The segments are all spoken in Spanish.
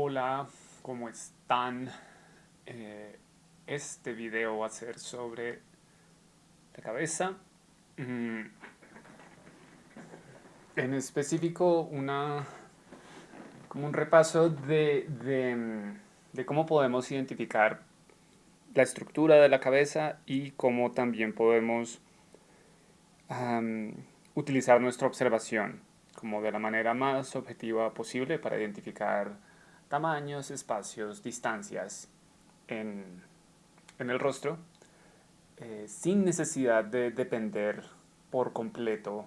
Hola, ¿cómo están? Este video va a ser sobre la cabeza. Mm, En específico, como un repaso de cómo podemos identificar la estructura de la cabeza y cómo también podemos am, utilizar nuestra observación como de la manera más objetiva posible para identificar tamaños, espacios, distancias en, en el rostro, sin necesidad de depender por completo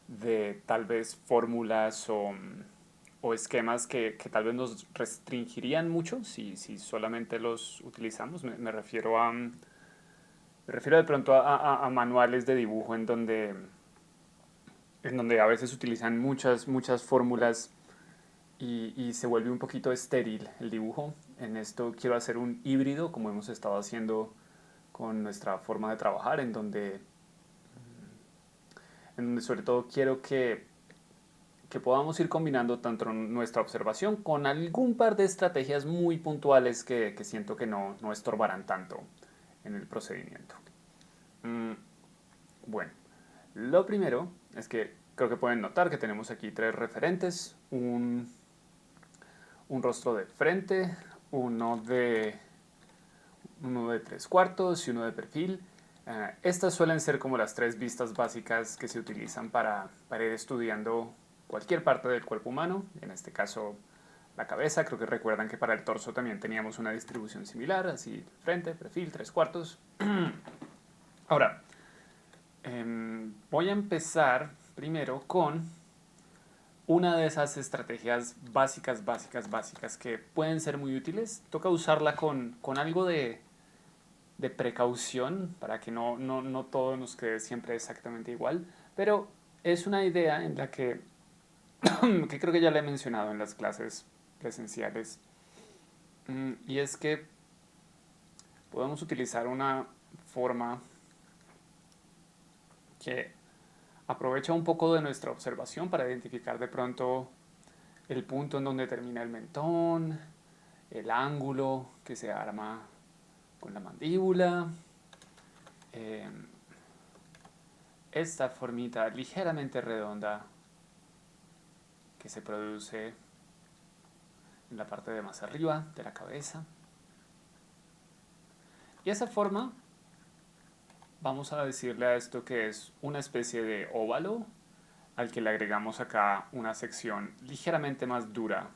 de tal vez fórmulas o esquemas que tal vez nos restringirían mucho si solamente los utilizamos. Me refiero de pronto a manuales de dibujo en donde a veces utilizan muchas fórmulas y se vuelve un poquito estéril el dibujo. En esto quiero hacer un híbrido, como hemos estado haciendo con nuestra forma de trabajar, en donde sobre todo quiero que podamos ir combinando tanto nuestra observación con algún par de estrategias muy puntuales que siento que no estorbarán tanto en el procedimiento. Mm, bueno, lo primero es que creo que pueden notar que tenemos aquí tres referentes, un rostro de frente, uno de tres cuartos y uno de perfil. Estas suelen ser como las tres vistas básicas que se utilizan para ir estudiando cualquier parte del cuerpo humano, en este caso la cabeza. Creo que recuerdan que para el torso también teníamos una distribución similar, así frente, perfil, tres cuartos. Ahora, voy a empezar primero con una de esas estrategias básicas que pueden ser muy útiles. Toca usarla con algo de precaución para que no todo nos quede siempre exactamente igual, pero es una idea en la que creo que ya la he mencionado en las clases presenciales, y es que podemos utilizar una forma que aprovecha un poco de nuestra observación para identificar de pronto el punto en donde termina el mentón, el ángulo que se arma con la mandíbula, eh, esta formita ligeramente redonda que se produce en la parte de más arriba de la cabeza. Y esa forma, vamos a decirle a esto que es una especie de óvalo al que le agregamos acá una sección ligeramente más dura,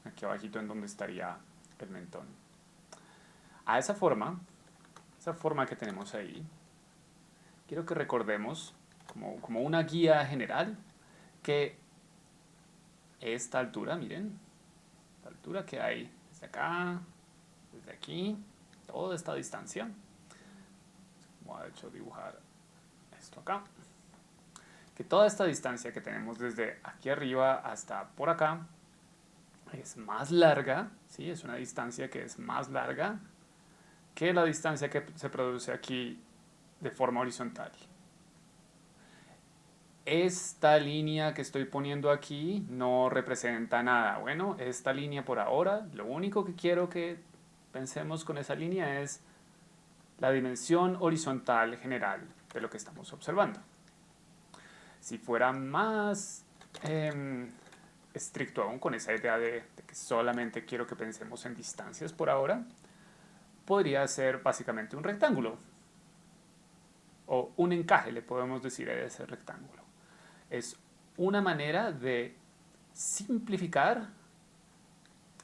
aquí abajito en donde estaría el mentón. A esa forma que tenemos ahí, quiero que recordemos como una guía general que esta altura, miren, la altura que hay desde acá, desde aquí, toda esta distancia. Voy a de hecho dibujar esto acá. Que toda esta distancia que tenemos desde aquí arriba hasta por acá es más larga, ¿sí? Es una distancia que es más larga que la distancia que se produce aquí de forma horizontal. Esta línea que estoy poniendo aquí no representa nada. Bueno, esta línea por ahora, lo único que quiero que pensemos con esa línea es la dimensión horizontal general de lo que estamos observando. Si fuera más estricto aún con esa idea de que solamente quiero que pensemos en distancias por ahora, podría ser básicamente un rectángulo o un encaje, le podemos decir a ese rectángulo. Es una manera de simplificar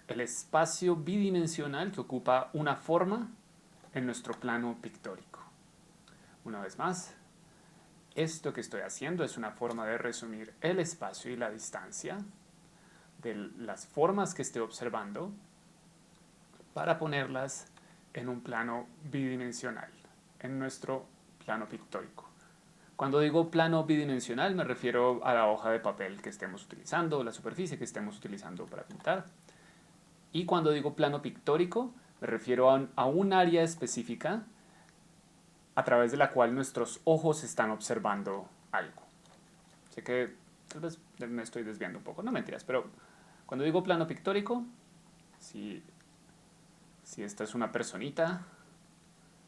el espacio bidimensional que ocupa una forma en nuestro plano pictórico. Una vez más, esto que estoy haciendo es una forma de resumir el espacio y la distancia de las formas que esté observando para ponerlas en un plano bidimensional, en nuestro plano pictórico. Cuando digo plano bidimensional me refiero a la hoja de papel que estemos utilizando, la superficie que estemos utilizando para pintar. Y cuando digo plano pictórico me refiero a un área específica a través de la cual nuestros ojos están observando algo. Sé que tal vez me estoy desviando un poco, no mentiras, pero cuando digo plano pictórico Si, si esta es una personita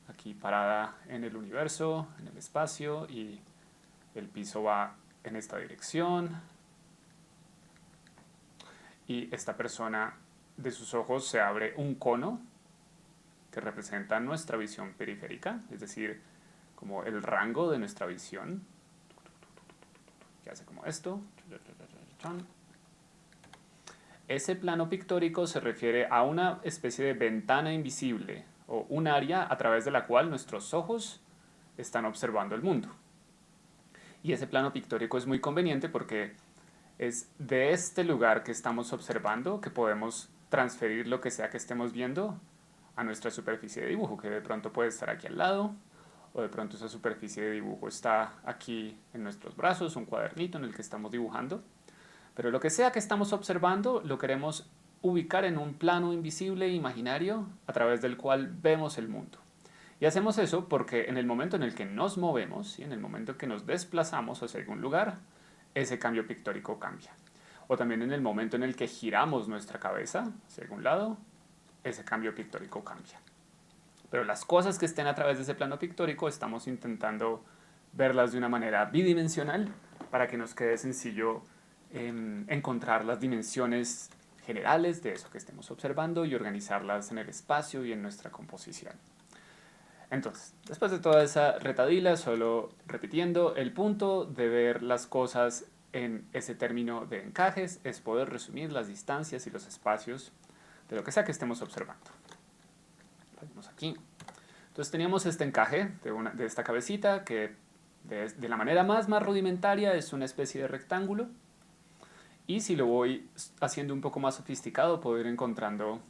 aquí parada en el universo, en el espacio, y el piso va en esta dirección, y esta persona, de sus ojos se abre un cono que representa nuestra visión periférica, es decir, como el rango de nuestra visión, que hace como esto. Ese plano pictórico se refiere a una especie de ventana invisible o un área a través de la cual nuestros ojos están observando el mundo. Y ese plano pictórico es muy conveniente porque es de este lugar que estamos observando que podemos transferir lo que sea que estemos viendo a nuestra superficie de dibujo, que de pronto puede estar aquí al lado, o de pronto esa superficie de dibujo está aquí en nuestros brazos, un cuadernito en el que estamos dibujando. Pero lo que sea que estamos observando lo queremos ubicar en un plano invisible e imaginario a través del cual vemos el mundo. Y hacemos eso porque en el momento en el que nos movemos, y en el momento en que nos desplazamos hacia algún lugar, ese cambio pictórico cambia. O también en el momento en el que giramos nuestra cabeza hacia algún lado, ese cambio pictórico cambia. Pero las cosas que estén a través de ese plano pictórico estamos intentando verlas de una manera bidimensional para que nos quede sencillo encontrar las dimensiones generales de eso que estemos observando y organizarlas en el espacio y en nuestra composición. Entonces, después de toda esa retadila, solo repitiendo, el punto de ver las cosas en ese término de encajes es poder resumir las distancias y los espacios de lo que sea que estemos observando. Ponemos aquí. Entonces teníamos este encaje de esta cabecita que de la manera más rudimentaria es una especie de rectángulo. Y si lo voy haciendo un poco más sofisticado, puedo ir encontrando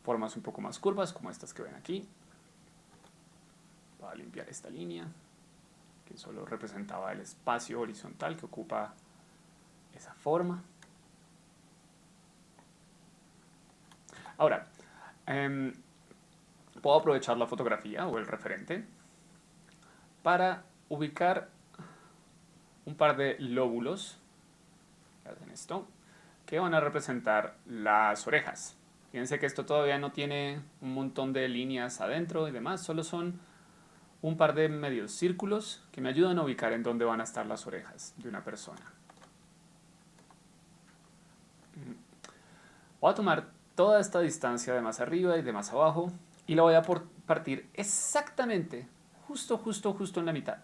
formas un poco más curvas, como estas que ven aquí. Voy a limpiar esta línea, que solo representaba el espacio horizontal que ocupa esa forma. Ahora, puedo aprovechar la fotografía o el referente para ubicar un par de lóbulos que hacen esto, que van a representar las orejas. Fíjense que esto todavía no tiene un montón de líneas adentro y demás, solo son un par de medios círculos que me ayudan a ubicar en dónde van a estar las orejas de una persona. Voy a tomar toda esta distancia de más arriba y de más abajo y la voy a partir exactamente, justo en la mitad.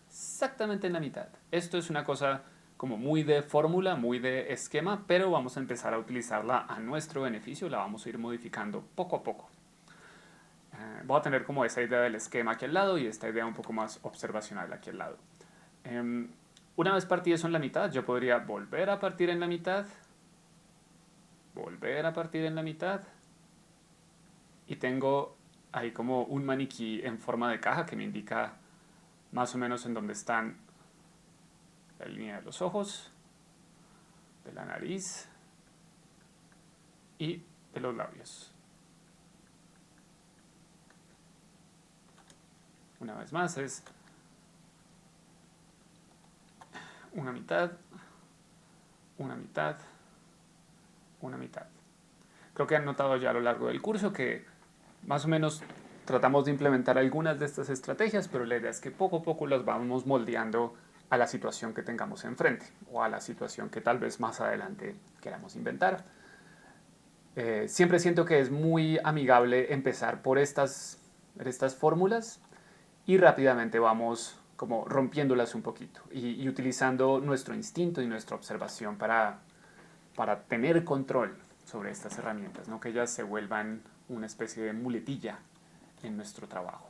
Exactamente en la mitad. Esto es una cosa como muy de fórmula, muy de esquema, pero vamos a empezar a utilizarla a nuestro beneficio, la vamos a ir modificando poco a poco. Voy a tener como esa idea del esquema aquí al lado y esta idea un poco más observacional aquí al lado. Una vez partí eso en la mitad, yo podría volver a partir en la mitad, volver a partir en la mitad, y tengo ahí como un maniquí en forma de caja que me indica más o menos en dónde están la línea de los ojos, de la nariz y de los labios. Una vez más es una mitad, una mitad, una mitad. Creo que han notado ya a lo largo del curso que más o menos tratamos de implementar algunas de estas estrategias, pero la idea es que poco a poco las vamos moldeando a la situación que tengamos enfrente o a la situación que tal vez más adelante queramos inventar. Siempre siento que es muy amigable empezar por estas fórmulas y rápidamente vamos como rompiéndolas un poquito y utilizando nuestro instinto y nuestra observación para tener control sobre estas herramientas, no que ellas se vuelvan una especie de muletilla en nuestro trabajo.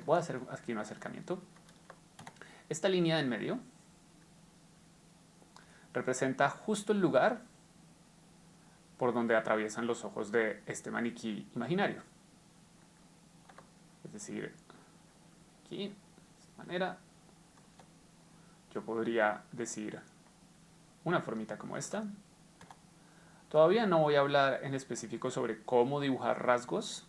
Voy a hacer aquí un acercamiento. Esta línea en medio representa justo el lugar por donde atraviesan los ojos de este maniquí imaginario. Es decir, aquí, de esta manera, yo podría decir una formita como esta. Todavía no voy a hablar en específico sobre cómo dibujar rasgos.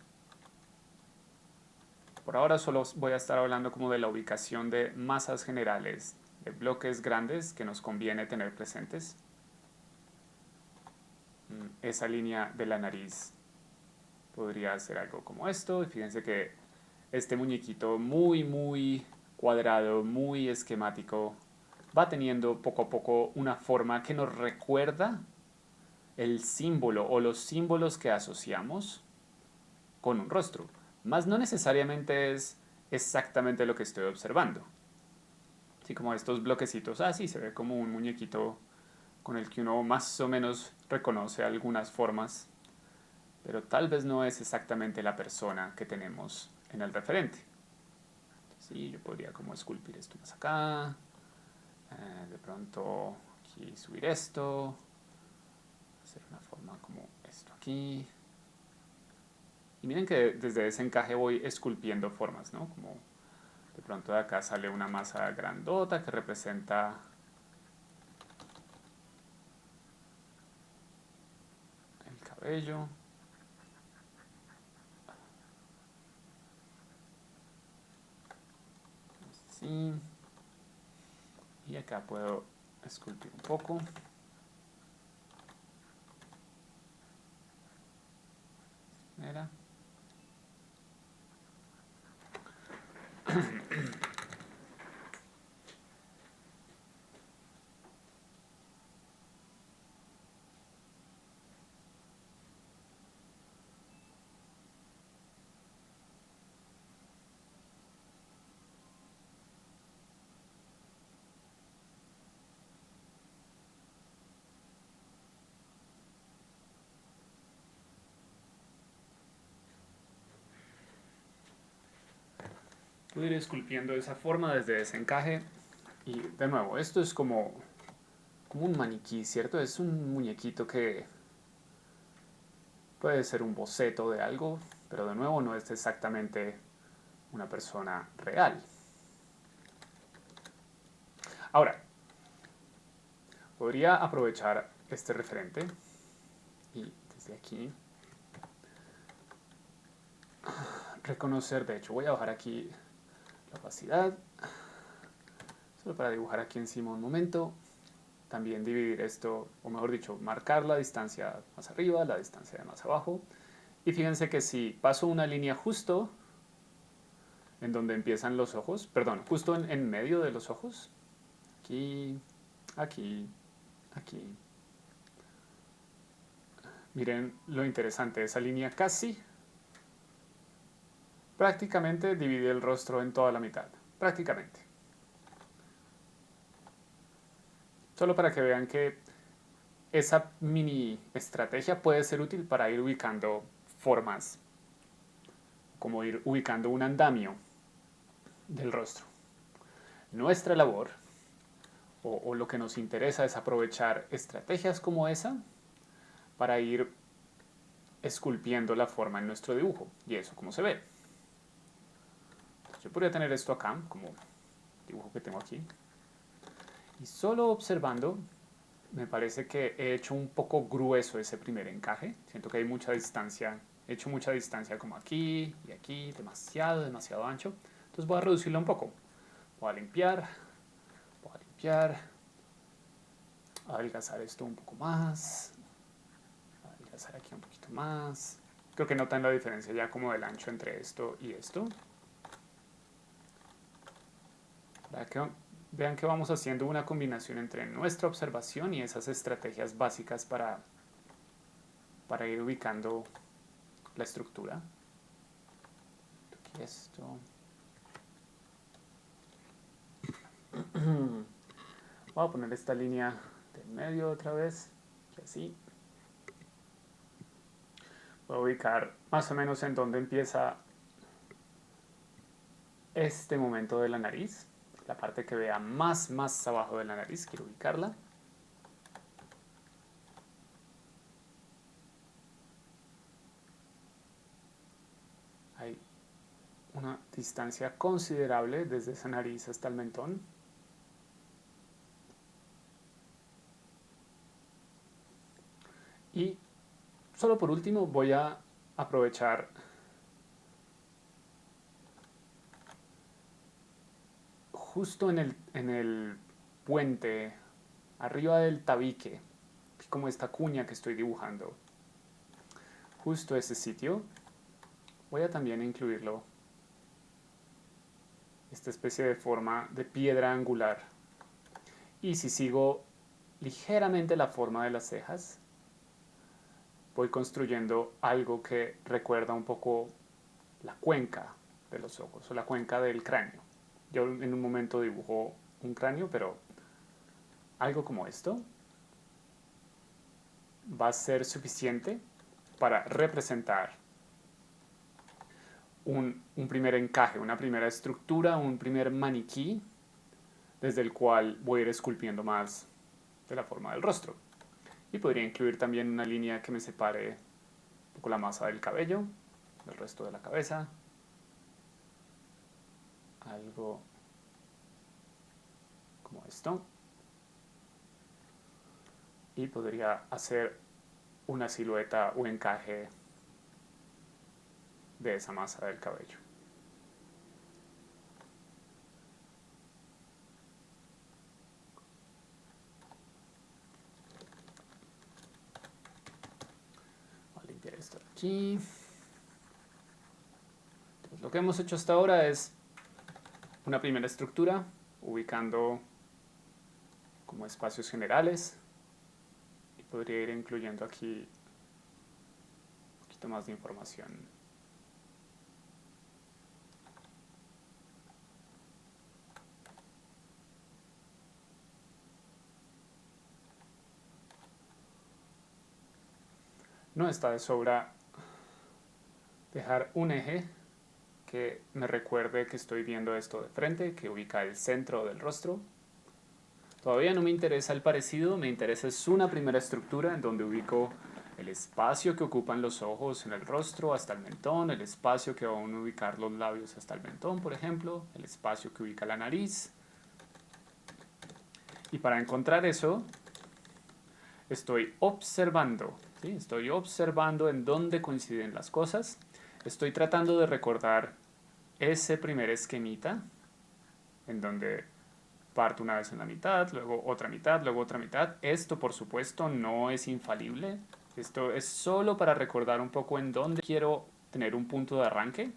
Por ahora solo voy a estar hablando como de la ubicación de masas generales, de bloques grandes que nos conviene tener presentes. esa línea de la nariz podría ser algo como esto. Y fíjense que este muñequito muy cuadrado, muy esquemático, va teniendo poco a poco una forma que nos recuerda el símbolo o los símbolos que asociamos con un rostro. Más no necesariamente es exactamente lo que estoy observando. Así como estos bloquecitos, sí, se ve como un muñequito con el que uno más o menos reconoce algunas formas, pero tal vez no es exactamente la persona que tenemos en el referente. Sí, yo podría como esculpir esto más acá, de pronto aquí subir esto, hacer una forma como esto aquí. Y miren que desde ese encaje voy esculpiendo formas, ¿no? Como de pronto de acá sale una masa grandota que representa el cabello. Así. Y acá puedo esculpir un poco. Mira. Puedo ir esculpiendo esa forma desde ese encaje. Y de nuevo, esto es como un maniquí, ¿cierto? Es un muñequito que puede ser un boceto de algo, pero de nuevo no es exactamente una persona real. Ahora, podría aprovechar este referente y desde aquí reconocer, de hecho voy a bajar aquí la opacidad, solo para dibujar aquí encima un momento. También dividir esto, o mejor dicho, marcar la distancia más arriba, la distancia de más abajo. Y fíjense que si paso una línea justo en donde empiezan los ojos, perdón, justo en medio de los ojos, aquí, aquí, aquí. Miren lo interesante, esa línea casi, prácticamente divide el rostro en toda la mitad, prácticamente. Solo para que vean que esa mini estrategia puede ser útil para ir ubicando formas, como ir ubicando un andamio del rostro. Nuestra labor, o lo que nos interesa, es aprovechar estrategias como esa para ir esculpiendo la forma en nuestro dibujo. Y eso, ¿cómo se ve? Yo podría tener esto acá, como dibujo que tengo aquí. Y solo observando, me parece que he hecho un poco grueso ese primer encaje. Siento que hay mucha distancia. He hecho mucha distancia como aquí y aquí, demasiado ancho. Entonces voy a reducirlo un poco. Voy a limpiar, adelgazar esto un poco más, adelgazar aquí un poquito más. Creo que notan la diferencia ya como del ancho entre esto y esto. Para que vean que vamos haciendo una combinación entre nuestra observación y esas estrategias básicas para ir ubicando la estructura. Aquí esto. Voy a poner esta línea del medio otra vez, y así. Voy a ubicar más o menos en donde empieza este momento de la nariz. La parte que vea más abajo de la nariz, quiero ubicarla. Hay una distancia considerable desde esa nariz hasta el mentón. Y solo por último voy a aprovechar justo en el puente, arriba del tabique, como esta cuña que estoy dibujando. justo ese sitio, voy a también incluirlo, esta especie de forma de piedra angular. Y si sigo ligeramente la forma de las cejas, voy construyendo algo que recuerda un poco la cuenca de los ojos o la cuenca del cráneo. Yo en un momento dibujo un cráneo, pero algo como esto va a ser suficiente para representar un primer encaje, una primera estructura, un primer maniquí desde el cual voy a ir esculpiendo más de la forma del rostro. Y podría incluir también una línea que me separe un poco la masa del cabello del resto de la cabeza. Algo como esto. Y podría hacer una silueta o encaje de esa masa del cabello. Voy a limpiar esto de aquí. Entonces, lo que hemos hecho hasta ahora es una primera estructura, ubicando como espacios generales. Y podría ir incluyendo aquí un poquito más de información. No está de sobra dejar un eje que me recuerde que estoy viendo esto de frente, que ubica el centro del rostro. Todavía no me interesa el parecido, me interesa es una primera estructura en donde ubico el espacio que ocupan los ojos en el rostro hasta el mentón, el espacio que van a ubicar los labios hasta el mentón, por ejemplo, el espacio que ubica la nariz. Y para encontrar eso, estoy observando, ¿sí? Estoy observando en dónde coinciden las cosas. Estoy tratando de recordar ese primer esquemita en donde parto una vez en la mitad, luego otra mitad, luego otra mitad. Esto, por supuesto, no es infalible. Esto es solo para recordar un poco en dónde quiero tener un punto de arranque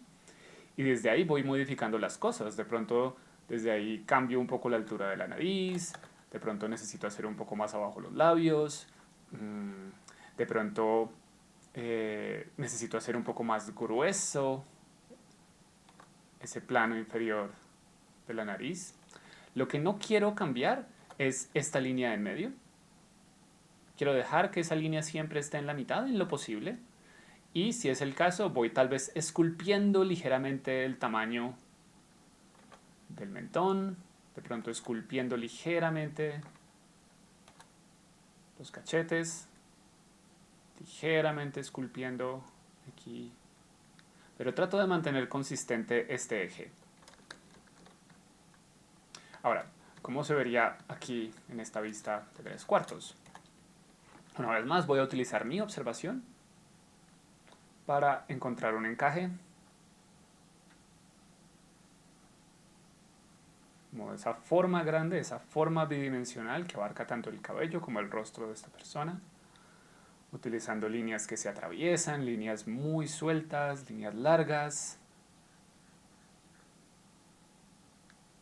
y desde ahí voy modificando las cosas. De pronto, desde ahí cambio un poco la altura de la nariz, de pronto necesito hacer un poco más abajo los labios, de pronto necesito hacer un poco más grueso ese plano inferior de la nariz. Lo que no quiero cambiar es esta línea en medio. Quiero dejar que esa línea siempre esté en la mitad en lo posible. Y si es el caso, voy tal vez esculpiendo ligeramente el tamaño del mentón. De pronto esculpiendo ligeramente los cachetes. Ligeramente esculpiendo aquí. Pero trato de mantener consistente este eje. Ahora, ¿cómo se vería aquí en esta vista de 3/4? Una vez más voy a utilizar mi observación para encontrar un encaje. Como esa forma grande, esa forma bidimensional que abarca tanto el cabello como el rostro de esta persona. Utilizando líneas que se atraviesan, líneas muy sueltas, líneas largas.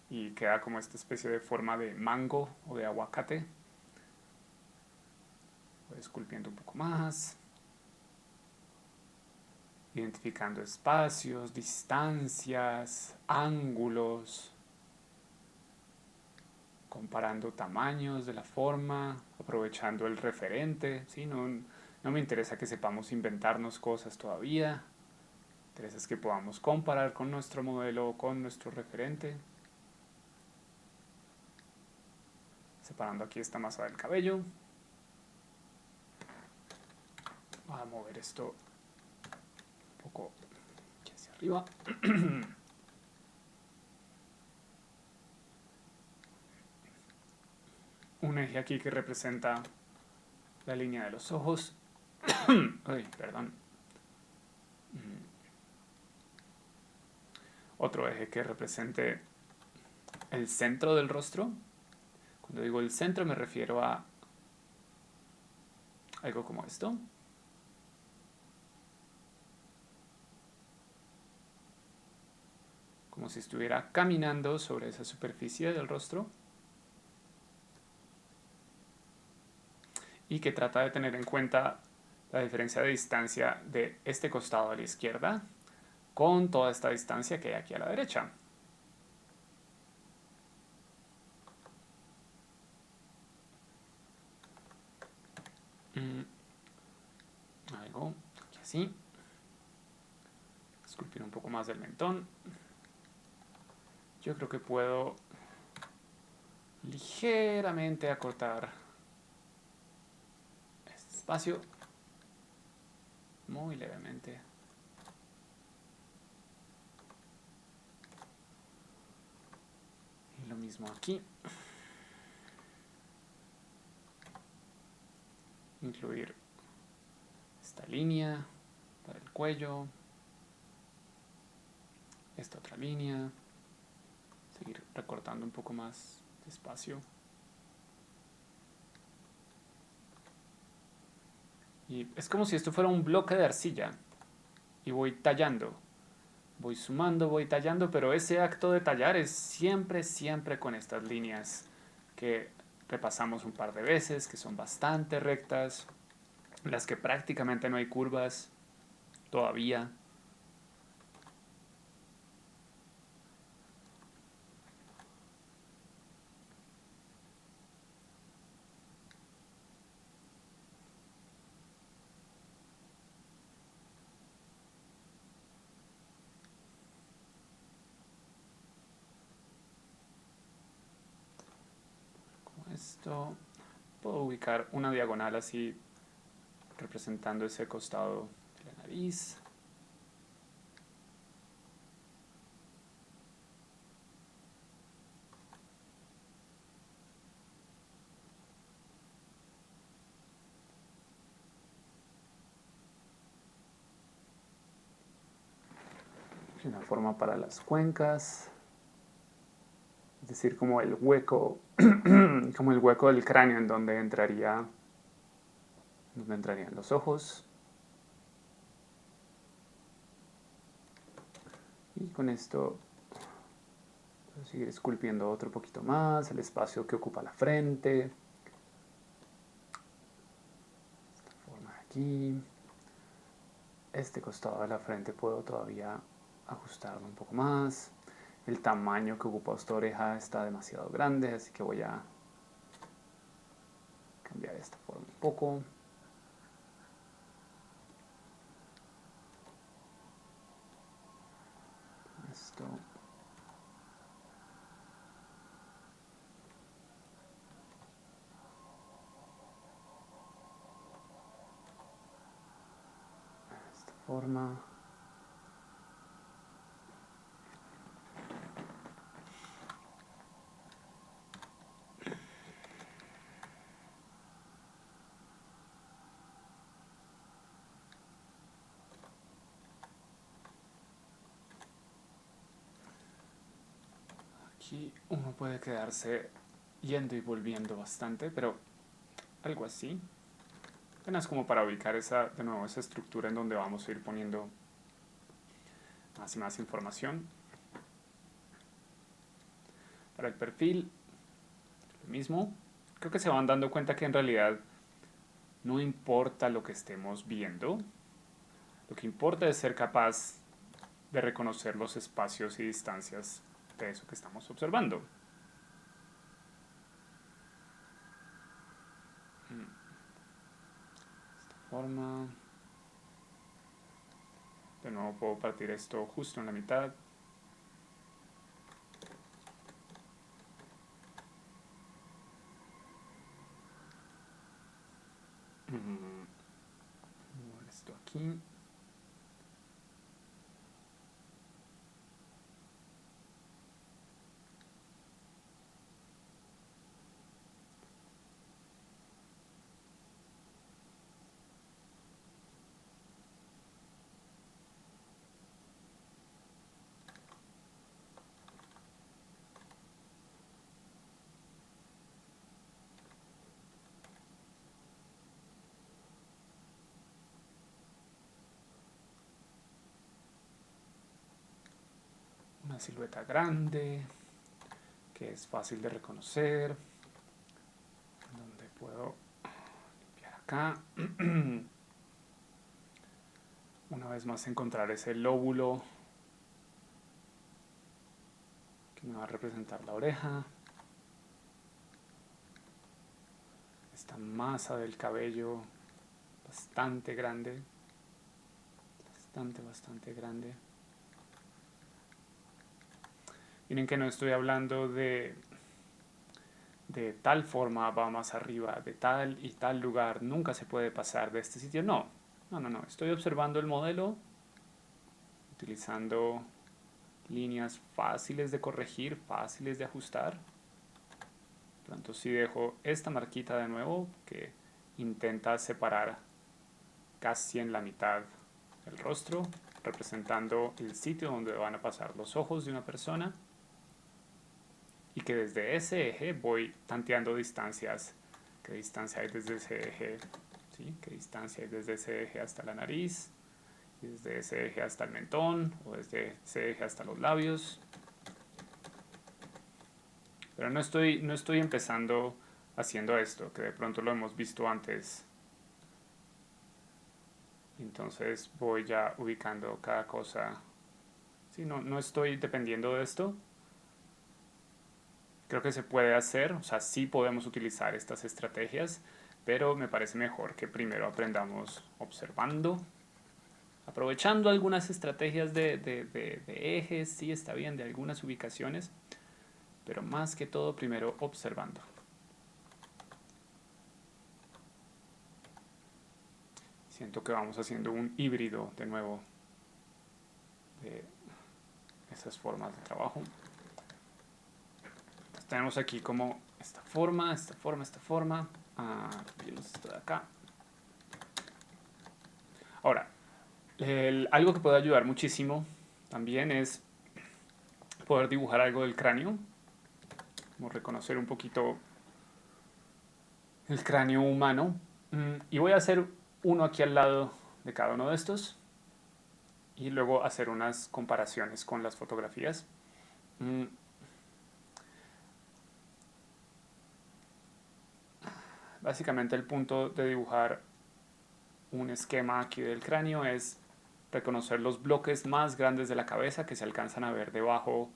Y queda como esta especie de forma de mango o de aguacate. Voy esculpiendo un poco más. Identificando espacios, distancias, ángulos. Comparando tamaños de la forma, aprovechando el referente. ¿Sí? No me interesa que sepamos inventarnos cosas todavía. Me interesa es que podamos comparar con nuestro modelo o con nuestro referente. Separando aquí esta masa del cabello. Voy a mover esto un poco aquí hacia arriba. Un eje aquí que representa la línea de los ojos. Ay, perdón. Otro eje que represente el centro del rostro. Cuando digo el centro me refiero a algo como esto. como si estuviera caminando sobre esa superficie del rostro y que trata de tener en cuenta la diferencia de distancia de este costado a la izquierda con toda esta distancia que hay aquí a la derecha. Algo aquí así. Esculpir un poco más del mentón. Yo creo que puedo ligeramente acortar este espacio. Muy levemente. Y lo mismo aquí. Incluir esta línea para el cuello. Esta otra línea. Seguir recortando un poco más de espacio. Y es como si esto fuera un bloque de arcilla. Y voy tallando. Voy sumando, voy tallando, pero ese acto de tallar es siempre, siempre con estas líneas que repasamos un par de veces, que son bastante rectas, en las que prácticamente no hay curvas todavía. Como esto, puedo ubicar una diagonal así, representando ese costado de la nariz. Y una forma para las cuencas. Es decir, como el hueco, como el hueco del cráneo en donde entrarían los ojos. Y con esto puedo seguir esculpiendo otro poquito más, el espacio que ocupa la frente. Esta forma de aquí. Este costado de la frente puedo todavía ajustarlo un poco más. El tamaño que ocupa esta oreja está demasiado grande, así que voy a cambiar esta forma un poco. Esto. De esta forma. Aquí uno puede quedarse yendo y volviendo bastante, pero algo así. Apenas como para ubicar de nuevo esa estructura en donde vamos a ir poniendo más y más información. Para el perfil, lo mismo. Creo que se van dando cuenta que en realidad no importa lo que estemos viendo. Lo que importa es ser capaz de reconocer los espacios y distancias de eso que estamos observando. De esta forma. De nuevo puedo partir esto justo en la mitad. Esto aquí. una silueta grande que es fácil de reconocer, donde puedo limpiar acá. Una vez más encontrar ese lóbulo que me va a representar la oreja. Esta masa del cabello bastante grande, bastante grande. Miren que no estoy hablando de tal forma va más arriba, de tal y tal lugar, nunca se puede pasar de este sitio. No. Estoy observando el modelo, utilizando líneas fáciles de corregir, fáciles de ajustar. Por tanto, si dejo esta marquita de nuevo, que intenta separar casi en la mitad el rostro, representando el sitio donde van a pasar los ojos de una persona, y que desde ese eje voy tanteando distancias. ¿Qué distancia hay desde ese eje? ¿Sí? ¿Qué distancia hay desde ese eje hasta la nariz? Y desde ese eje hasta el mentón, o desde ese eje hasta los labios. Pero no estoy empezando haciendo esto, que de pronto lo hemos visto antes. Entonces voy ya ubicando cada cosa. Sí, no estoy dependiendo de esto. Creo que se puede hacer, o sea, sí podemos utilizar estas estrategias, pero me parece mejor que primero aprendamos observando, aprovechando algunas estrategias de ejes, sí está bien, de algunas ubicaciones, pero más que todo primero observando. Siento que vamos haciendo un híbrido de nuevo de esas formas de trabajo. Entonces tenemos aquí como esta forma. Esto de acá. Ahora, algo que puede ayudar muchísimo también es poder dibujar algo del cráneo, como reconocer un poquito el cráneo humano. Y voy a hacer uno aquí al lado de cada uno de estos y luego hacer unas comparaciones con las fotografías. Básicamente el punto de dibujar un esquema aquí del cráneo es reconocer los bloques más grandes de la cabeza que se alcanzan a ver debajo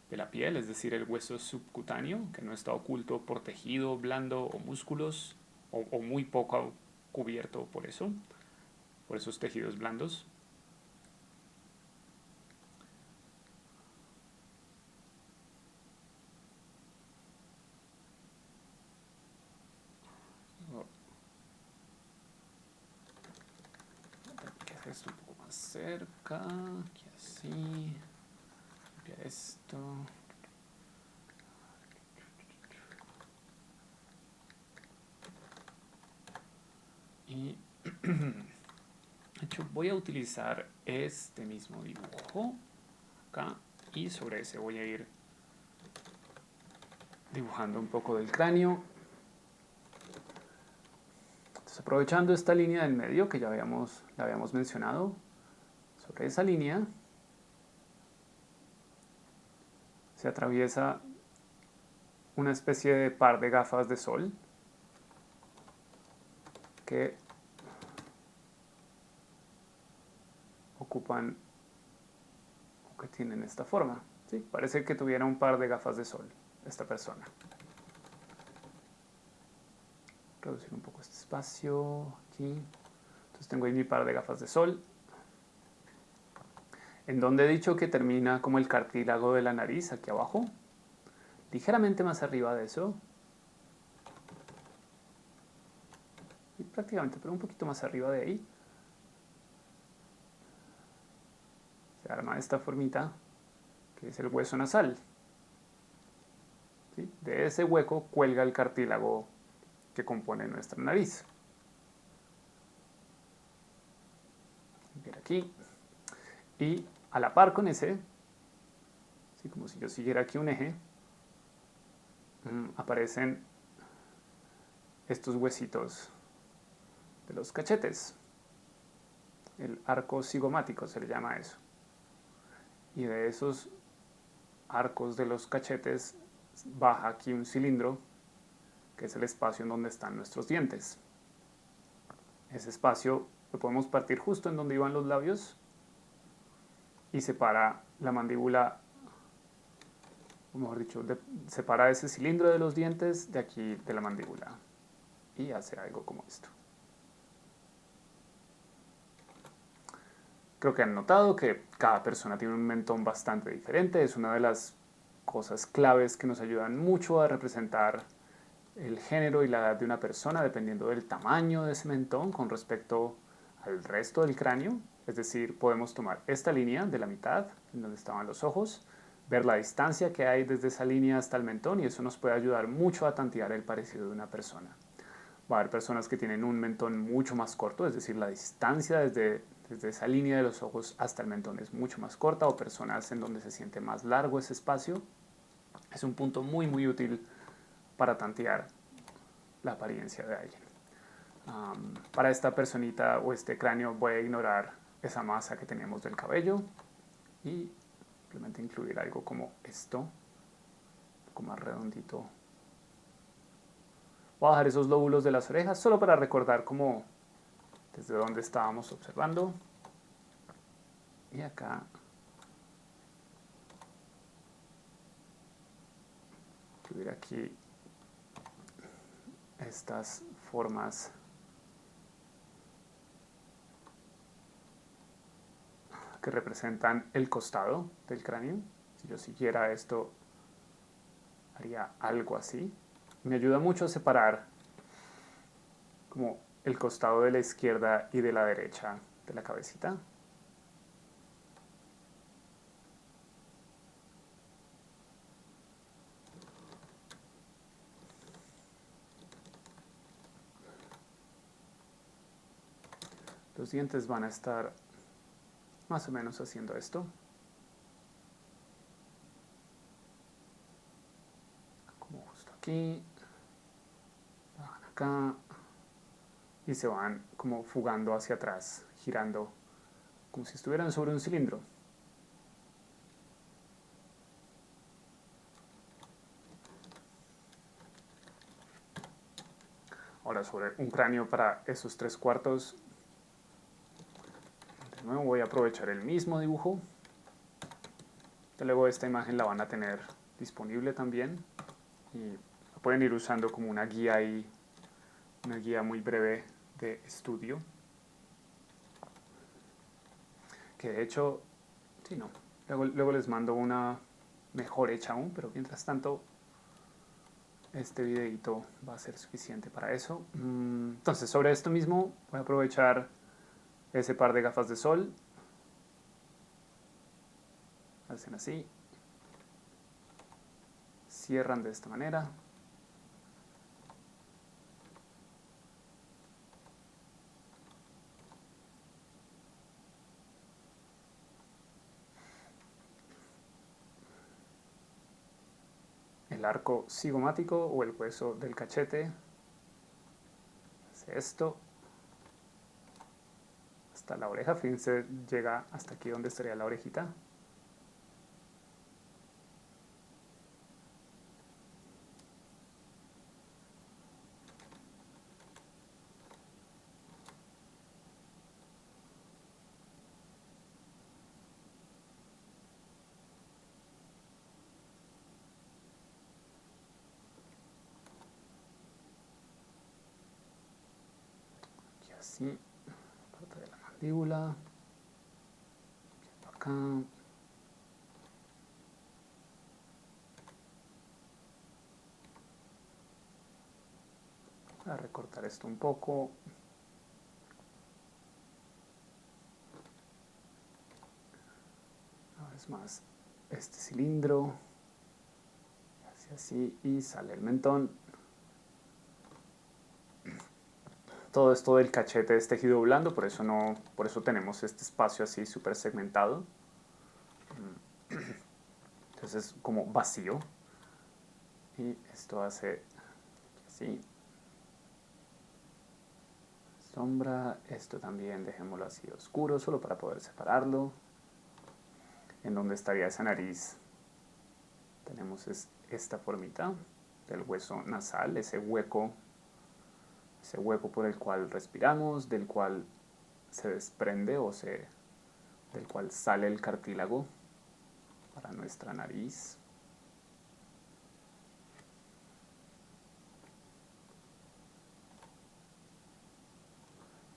de la piel, es decir, el hueso subcutáneo, que no está oculto por tejido blando o músculos, o muy poco cubierto por esos tejidos blandos. Hay que hacer esto un poco más cerca, aquí así, limpiar esto. Y de hecho voy a utilizar este mismo dibujo acá y sobre ese voy a ir dibujando un poco del cráneo. Entonces, aprovechando esta línea del medio que ya la habíamos mencionado, sobre esa línea se atraviesa una especie de par de gafas de sol que ocupan o que tienen esta forma. ¿Sí? Parece que tuviera un par de gafas de sol esta persona. Reducir un poco este espacio aquí. Entonces tengo ahí mi par de gafas de sol, en donde he dicho que termina como el cartílago de la nariz aquí abajo, ligeramente más arriba de eso, y prácticamente, pero un poquito más arriba de ahí, se arma esta formita que es el hueso nasal. ¿Sí? De ese hueco cuelga el cartílago que compone nuestra nariz. Aquí. Y a la par con ese, ¿sí? Como si yo siguiera aquí un eje, aparecen estos huesitos de los cachetes. El arco cigomático se le llama eso. Y de esos arcos de los cachetes baja aquí un cilindro, que es el espacio en donde están nuestros dientes. Ese espacio lo podemos partir justo en donde iban los labios y separa la mandíbula, o mejor dicho, separa ese cilindro de los dientes de aquí de la mandíbula y hace algo como esto. Creo que han notado que cada persona tiene un mentón bastante diferente. Es una de las cosas claves que nos ayudan mucho a representar el género y la edad de una persona dependiendo del tamaño de ese mentón con respecto al resto del cráneo. Es decir, podemos tomar esta línea de la mitad, en donde estaban los ojos, ver la distancia que hay desde esa línea hasta el mentón y eso nos puede ayudar mucho a tantear el parecido de una persona. Va a haber personas que tienen un mentón mucho más corto, es decir, la distancia desde esa línea de los ojos hasta el mentón es mucho más corta, o personas en donde se siente más largo ese espacio. Es un punto muy muy útil para tantear la apariencia de alguien. Para esta personita o este cráneo voy a ignorar esa masa que tenemos del cabello y simplemente incluir algo como esto, un poco más redondito. Voy a bajar esos lóbulos de las orejas solo para recordar cómo desde dónde estábamos observando. Y acá incluir aquí estas formas que representan el costado del cráneo. Si yo siguiera esto, haría algo así. Me ayuda mucho a separar como el costado de la izquierda y de la derecha de la cabecita. Los dientes van a estar más o menos haciendo esto. Como justo aquí. Bajan acá. Y se van como fugando hacia atrás, girando como si estuvieran sobre un cilindro. Ahora sobre un cráneo para esos 3/4. De nuevo voy a aprovechar el mismo dibujo. Luego esta imagen la van a tener disponible también. Y la pueden ir usando como una guía ahí, una guía muy breve de estudio. Que de hecho, sí, no. Luego les mando una mejor hecha aún, pero mientras tanto este videito va a ser suficiente para eso. Entonces, sobre esto mismo voy a aprovechar ese par de gafas de sol. Hacen así. Cierran de esta manera. El arco cigomático o el hueso del cachete. Hace esto. Hasta la oreja, fíjense, llega hasta aquí donde estaría la orejita. Aquí así, parte de la mandíbula. Acá. Voy a recortar esto un poco. Una vez más, este cilindro. Así y sale el mentón. Todo esto del cachete es tejido blando, por eso tenemos este espacio así súper segmentado. Entonces es como vacío. Y esto hace así. Sombra, esto también dejémoslo así oscuro, solo para poder separarlo. En donde estaría esa nariz tenemos esta formita del hueso nasal, ese hueco por el cual respiramos, del cual se desprende del cual sale el cartílago para nuestra nariz.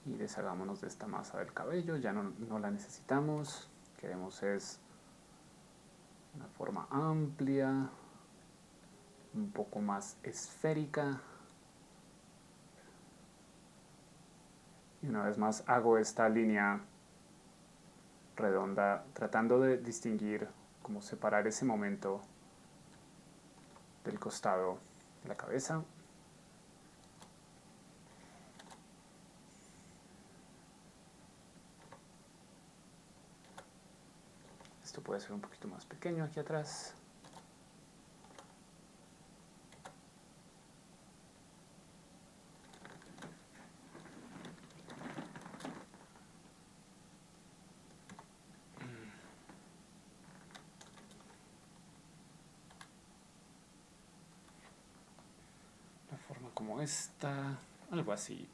Y deshagámonos de esta masa del cabello, ya no la necesitamos. Queremos es una forma amplia, un poco más esférica. Y una vez más hago esta línea redonda, tratando de distinguir, como separar ese momento del costado de la cabeza. Esto puede ser un poquito más pequeño aquí atrás. Una forma como esta, algo así,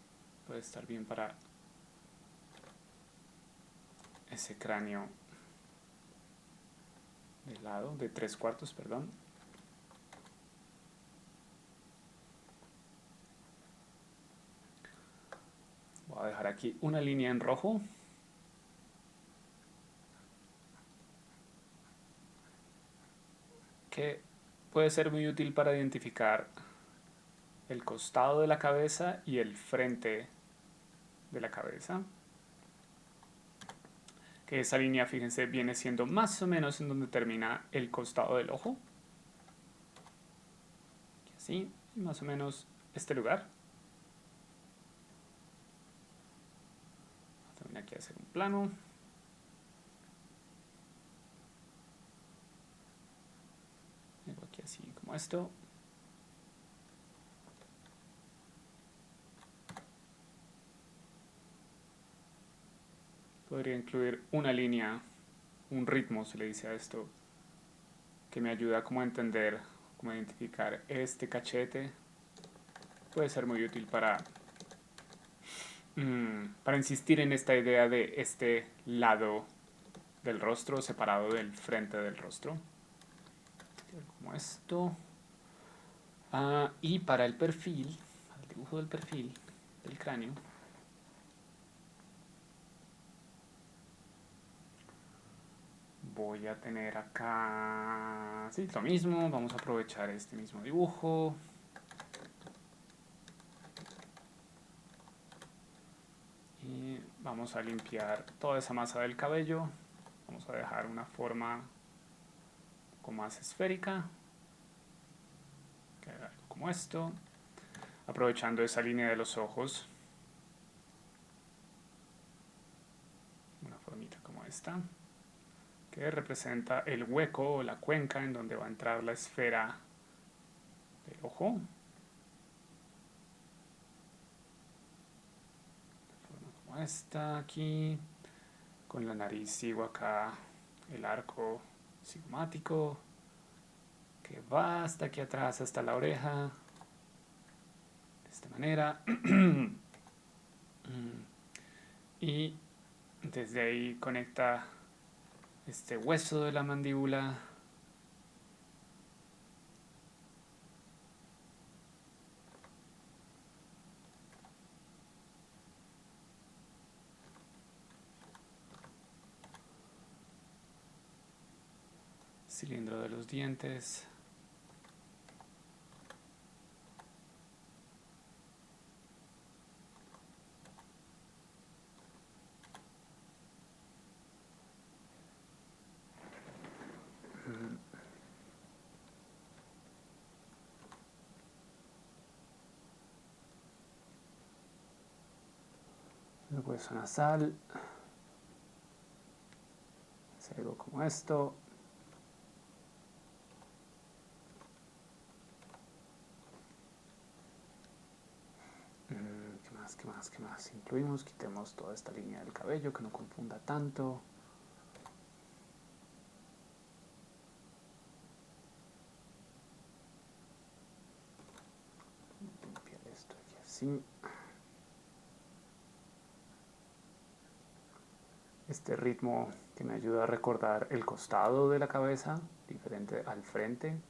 puede estar bien para ese cráneo de lado, de 3/4, perdón. Voy a dejar aquí una línea en rojo. Que puede ser muy útil para identificar el costado de la cabeza y el frente de la cabeza. Que esa línea, fíjense, viene siendo más o menos en donde termina el costado del ojo. Así, más o menos este lugar. También aquí hacer un plano. Algo aquí así como esto. Podría incluir una línea, un ritmo se le dice a esto, que me ayuda como a entender, como a identificar este cachete. Puede ser muy útil para insistir en esta idea de este lado del rostro separado del frente del rostro. Como esto. Y para el perfil, para el dibujo del perfil del cráneo, voy a tener acá, sí, lo mismo. Vamos a aprovechar este mismo dibujo. Y vamos a limpiar toda esa masa del cabello. Vamos a dejar una forma un poco más esférica, que haga algo como esto, aprovechando esa línea de los ojos, una formita como esta, que representa el hueco o la cuenca en donde va a entrar la esfera del ojo. Una forma como esta aquí, con la nariz sigo acá el arco cigomático que va hasta aquí atrás, hasta la oreja, de esta manera. Y desde ahí conecta este hueso de la mandíbula cilindro de los dientes. El hueso nasal. Hacer algo como esto. ¿Qué más? Incluimos, quitemos toda esta línea del cabello que no confunda tanto. así. Este ritmo que me ayuda a recordar el costado de la cabeza, diferente al frente.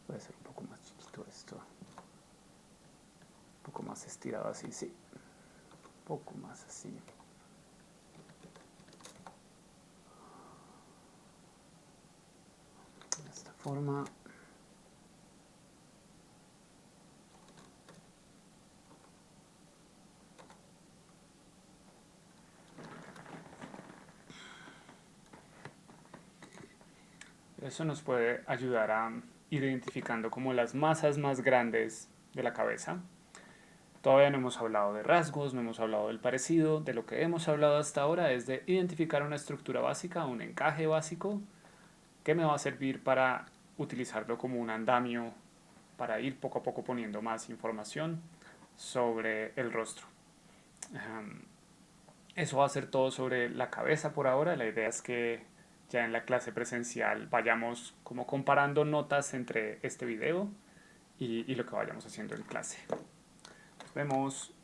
Puede ser un poco más chiquito esto. Un poco más estirado así, sí. Un poco más así. De esta forma. Eso nos puede ayudar a ir identificando como las masas más grandes de la cabeza. Todavía no hemos hablado de rasgos, no hemos hablado del parecido. De lo que hemos hablado hasta ahora es de identificar una estructura básica, un encaje básico, que me va a servir para utilizarlo como un andamio para ir poco a poco poniendo más información sobre el rostro. Eso va a ser todo sobre la cabeza por ahora. La idea es que ya en la clase presencial vayamos como comparando notas entre este video y lo que vayamos haciendo en clase. Nos vemos.